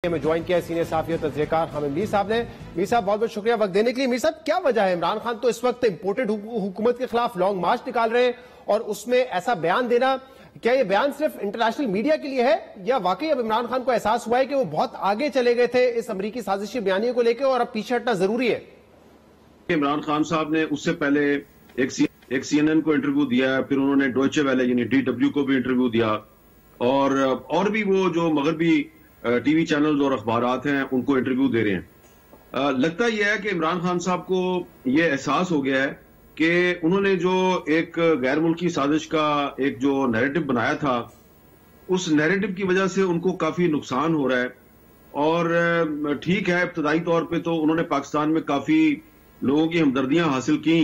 में ज्वाइन किया सीनियर साफी और तजज़ियाकार हामिद मीर साहब ने। मीर साहब बहुत बहुत शुक्रिया वक्त देने के लिए। मीर साहब क्या वजह है, इमरान खान तो इस वक्त इंपोर्टेड हुकूमत के खिलाफ लॉन्ग मार्च निकाल रहे हैं और उसमें ऐसा बयान देना, क्या ये बयान सिर्फ इंटरनेशनल मीडिया के लिए है या वाकई अब इमरान खान को एहसास हुआ है कि वो बहुत आगे चले गए थे इस अमरीकी साजिशी बयानियों को लेकर और अब पीछे हटना जरूरी है? इमरान खान साहब ने उससे पहले एक CNN को इंटरव्यू दिया है, फिर उन्होंने डॉयचे वेले यानी DW को भी इंटरव्यू दिया और भी वो जो मगरबी टीवी चैनल्स और अखबारात हैं उनको इंटरव्यू दे रहे हैं। लगता यह है कि इमरान खान साहब को यह एहसास हो गया है कि उन्होंने जो एक गैर मुल्की साजिश का एक जो नैरेटिव बनाया था, उस नैरेटिव की वजह से उनको काफी नुकसान हो रहा है। और ठीक है, इब्तदाई तौर पे तो उन्होंने पाकिस्तान में काफी लोगों की हमदर्दियां हासिल की,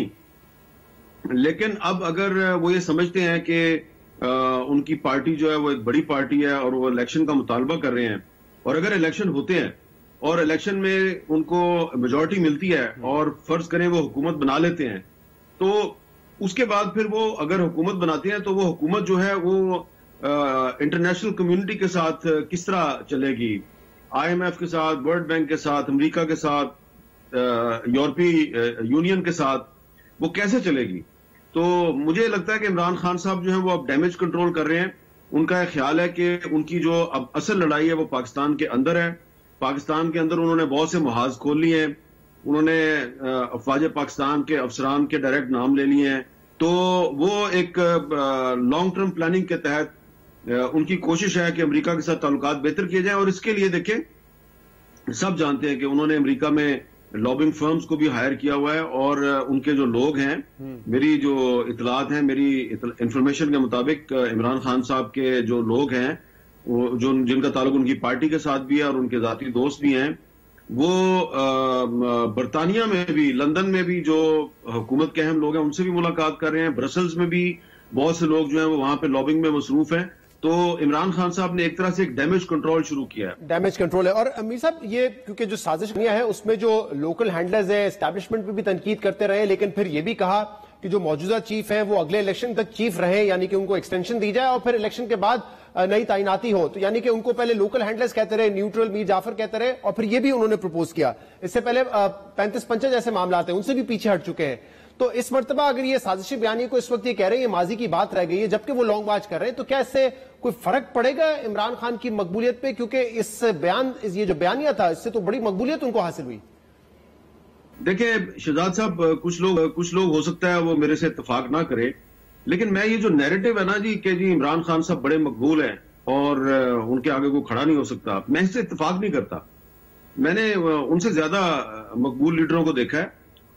लेकिन अब अगर वो ये समझते हैं कि उनकी पार्टी जो है वो एक बड़ी पार्टी है और वो इलेक्शन का मुतालबा कर रहे हैं, और अगर इलेक्शन होते हैं और इलेक्शन में उनको मेजॉरिटी मिलती है और फर्ज करें वो हुकूमत बना लेते हैं, तो उसके बाद फिर वो अगर हुकूमत बनाते हैं तो वो हुकूमत जो है वो इंटरनेशनल कम्युनिटी के साथ किस तरह चलेगी, IMF के साथ, वर्ल्ड बैंक के साथ, अमेरिका के साथ, यूरोपीय यूनियन के साथ, वो कैसे चलेगी? तो मुझे लगता है कि इमरान खान साहब जो है वो अब डैमेज कंट्रोल कर रहे हैं। उनका यह ख्याल है कि उनकी जो अब असल लड़ाई है वो पाकिस्तान के अंदर है। पाकिस्तान के अंदर उन्होंने बहुत से मुहाज खोल लिए हैं, उन्होंने अफवाज पाकिस्तान के अफसरान के डायरेक्ट नाम ले लिए हैं। तो वो एक लॉन्ग टर्म प्लानिंग के तहत उनकी कोशिश है कि अमेरिका के साथ ताल्लुकात बेहतर किए जाएं। और इसके लिए देखें, सब जानते हैं कि उन्होंने अमेरिका में लॉबिंग फर्म्स को भी हायर किया हुआ है और उनके जो लोग हैं, मेरी जो इतलात हैं, मेरी इंफॉर्मेशन के मुताबिक इमरान खान साहब के जो लोग हैं, वो जो जिनका ताल्लुक उनकी पार्टी के साथ भी है और उनके जाती दोस्त भी हैं, वो बरतानिया में भी, लंदन में भी जो हुकूमत के अहम लोग हैं उनसे भी मुलाकात कर रहे हैं। ब्रसल्स में भी बहुत से लोग जो हैं वो वहां पे लॉबिंग में मसरूफ हैं। तो इमरान खान साहब ने एक तरह से एक डैमेज कंट्रोल शुरू किया है। डैमेज कंट्रोल है। और अमीर साहब, ये क्योंकि जो साजिश है उसमें जो लोकल हैंडलर्स है एस्टैब्लिशमेंट पे भी तनकीद करते रहे, लेकिन फिर ये भी कहा कि जो मौजूदा चीफ है वो अगले इलेक्शन तक चीफ रहे, यानी कि उनको एक्सटेंशन दी जाए और फिर इलेक्शन के बाद नई तैनाती हो। तो यानी कि उनको पहले लोकल हैंडलर्स कहते रहे, न्यूट्रल मीर जाफर कहते रहे, और फिर ये भी उन्होंने प्रपोज किया। इससे पहले 35-50 जैसे मामला हैं उनसे भी पीछे हट चुके हैं। तो इस मर्तबा अगर ये साजिशी बयानी को इस वक्त ये कह रहे हैं ये माजी की बात रह गई है, जबकि वो लॉन्ग मार्च कर रहे हैं, तो क्या इससे कोई फर्क पड़ेगा इमरान खान की मकबूलियत पे? क्योंकि ये जो बयानिया था इससे तो बड़ी मकबूलियत उनको हासिल हुई। देखिए शहजाद साहब, कुछ लोग हो सकता है वो मेरे से इत्तेफाक ना करे, लेकिन मैं ये जो नैरेटिव है ना जी कि जी इमरान खान साहब बड़े मकबूल हैं और उनके आगे कोई खड़ा नहीं हो सकता, मैं इससे इत्तेफाक नहीं करता। मैंने उनसे ज्यादा मकबूल लीडरों को देखा है,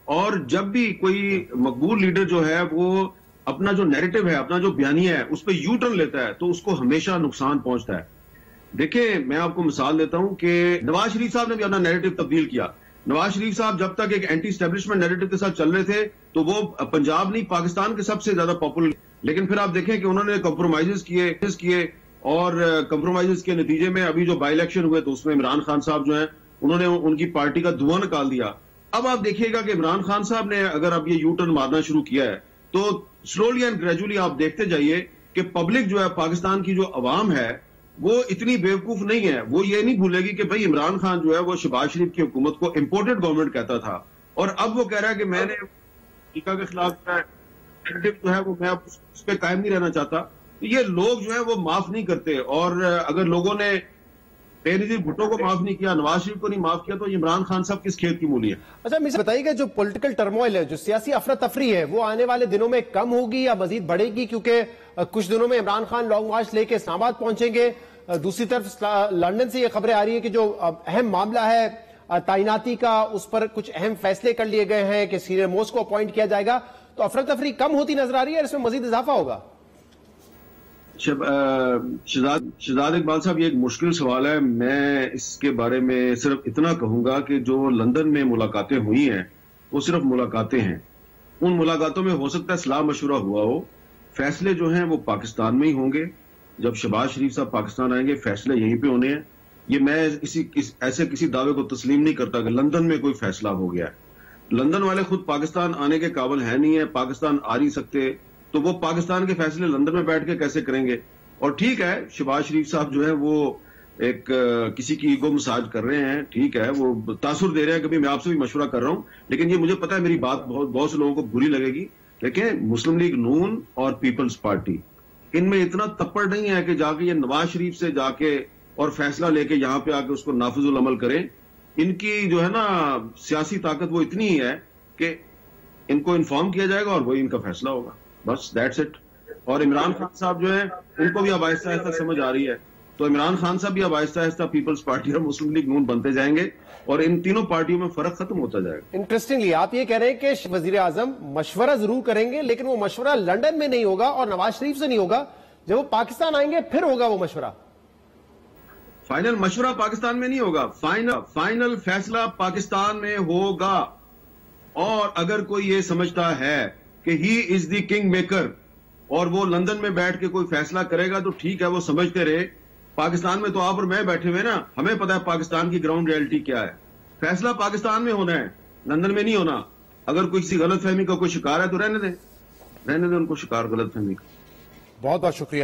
और जब भी कोई मकबूल लीडर जो है वो अपना जो नैरेटिव है, अपना जो बयानिया है, उस पर यू टर्न लेता है तो उसको हमेशा नुकसान पहुंचता है। देखिए मैं आपको मिसाल देता हूं कि नवाज शरीफ साहब ने भी अपना नैरेटिव तब्दील किया। नवाज शरीफ साहब जब तक एक एंटी स्टैब्लिशमेंट नैरेटिव के साथ चल रहे थे तो वो पंजाब नहीं पाकिस्तान के सबसे ज्यादा पॉपुलर, लेकिन फिर आप देखें कि उन्होंने कॉम्प्रोमाइजेस किए और कॉम्प्रोमाइजेस के नतीजे में अभी जो बाई इलेक्शन हुए तो उसमें इमरान खान साहब जो है उन्होंने उनकी पार्टी का धुआं निकाल दिया। अब आप देखिएगा कि इमरान खान साहब ने अगर अब ये यू टर्न मारना शुरू किया है तो स्लोली एंड ग्रेजुअली आप देखते जाइए कि पब्लिक जो है, पाकिस्तान की जो अवाम है, वो इतनी बेवकूफ नहीं है। वो ये नहीं भूलेगी कि भाई इमरान खान जो है वो शहबाज शरीफ की हुकूमत को इंपोर्टेड गवर्नमेंट कहता था, और अब वो कह रहा है कि मैंने अमेरिका के खिलाफ जो है वो मैं अब उस पर कायम नहीं रहना चाहता। तो ये लोग जो है वो माफ नहीं करते, और अगर लोगों ने बेनजीर भुट्टो को माफ नहीं किया, नवाज शरीफ को नहीं माफ किया, तो इमरान खान साहब किस खेत की मूली है? अच्छा मिस बताइएगा, जो पॉलिटिकल टर्मोइल है, जो सियासी अफरा तफरी है, वो आने वाले दिनों में कम होगी या मजीद बढ़ेगी? क्योंकि कुछ दिनों में इमरान खान लॉन्ग मार्च लेके इस्लामाबाद पहुंचेंगे। दूसरी तरफ लंदन से ये खबरें आ रही है कि जो अहम मामला है तैनाती का, उस पर कुछ अहम फैसले कर लिए गए हैं कि सीनियर मोस्ट को अपॉइंट किया जाएगा। तो अफरा तफरी कम होती नजर आ रही है, इसमें मजीद इजाफा होगा? शहजाद इकबाल साहब, ये एक मुश्किल सवाल है। मैं इसके बारे में सिर्फ इतना कहूंगा कि जो लंदन में मुलाकातें हुई हैं वो सिर्फ मुलाकातें हैं। उन मुलाकातों में हो सकता है सलाह मशवरा हुआ हो, फैसले जो हैं वो पाकिस्तान में ही होंगे। जब शहबाज शरीफ साहब पाकिस्तान आएंगे फैसले यहीं पे होने हैं। ये मैं ऐसे किसी दावे को तस्लीम नहीं करता कि लंदन में कोई फैसला हो गया है। लंदन वाले खुद पाकिस्तान आने के काबिल है नहीं है, पाकिस्तान आ नहीं सकते, तो वो पाकिस्तान के फैसले लंदन में बैठ के कैसे करेंगे? और ठीक है, शहबाज शरीफ साहब जो है वो किसी की ईगो मसाज कर रहे हैं, ठीक है, वो तासुर दे रहे हैं, कभी मैं आपसे भी मशवरा कर रहा हूं, लेकिन ये मुझे पता है मेरी बात बहुत से लोगों को बुरी लगेगी। देखिए, मुस्लिम लीग नून और पीपल्स पार्टी, इनमें इतना तप्पड़ नहीं है कि जाके ये नवाज शरीफ से जाके और फैसला लेके यहां पे आके उसको नाफिजुल अमल करें। इनकी जो है ना सियासी ताकत वो इतनी ही है कि इनको इन्फॉर्म किया जाएगा और वही इनका फैसला होगा, बस दैट्स इट। और इमरान खान साहब जो है उनको भी अब आहिस्ता आहिस्ता समझ आ रही है, तो इमरान खान साहब भी अब आहिस्ता आहिस्ता पीपल्स पार्टी और मुस्लिम लीग नून बनते जाएंगे और इन तीनों पार्टियों में फर्क खत्म होता जाएगा। इंटरेस्टिंगली आप ये कह रहे हैं कि वजीर आजम मशवरा जरूर करेंगे, लेकिन वो मशवरा लंदन में नहीं होगा और नवाज शरीफ से नहीं होगा, जब वो पाकिस्तान आएंगे फिर होगा वो मशवरा। फाइनल मशवरा पाकिस्तान में नहीं होगा, फाइनल फैसला पाकिस्तान में होगा। और अगर कोई ये समझता है कि he is the king maker और वो लंदन में बैठ के कोई फैसला करेगा तो ठीक है, वो समझते रहे। पाकिस्तान में तो आप और मैं बैठे हुए ना, हमें पता है पाकिस्तान की ग्राउंड रियलिटी क्या है। फैसला पाकिस्तान में होना है, लंदन में नहीं होना। अगर कोई किसी गलतफहमी का कोई शिकार है तो रहने दे उनको शिकार गलतफहमी का। बहुत बहुत शुक्रिया।